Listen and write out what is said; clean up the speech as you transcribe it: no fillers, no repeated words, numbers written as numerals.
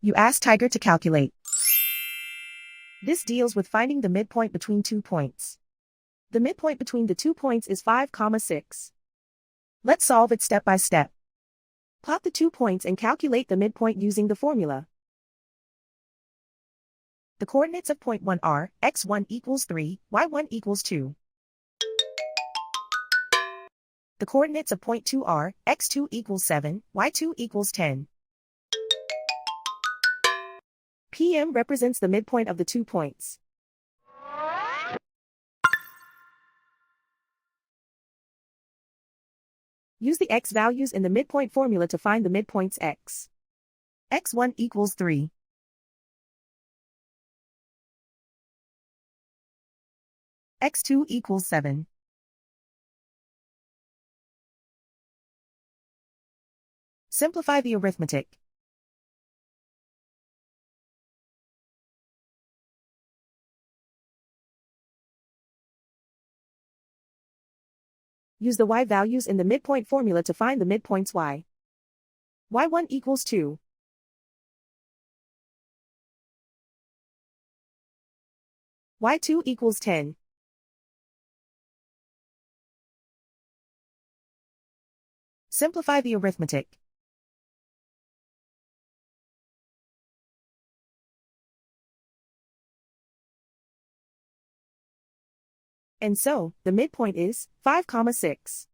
You ask Tiger to calculate. This deals with finding the midpoint between 2 points. The midpoint between the 2 points is 5, 6. Let's solve it step by step. Plot the 2 points and calculate the midpoint using the formula. The coordinates of point 1 are x1 equals 3, y1 equals 2. The coordinates of point 2 are x2 equals 7, y2 equals 10. PM represents the midpoint of the 2 points. Use the x values in the midpoint formula to find the midpoints x. x1 equals 3. x2 equals 7. Simplify the arithmetic. Use the y values in the midpoint formula to find the midpoints y. y1 equals 2. y2 equals 10. Simplify the arithmetic. And so, the midpoint is 5, 6.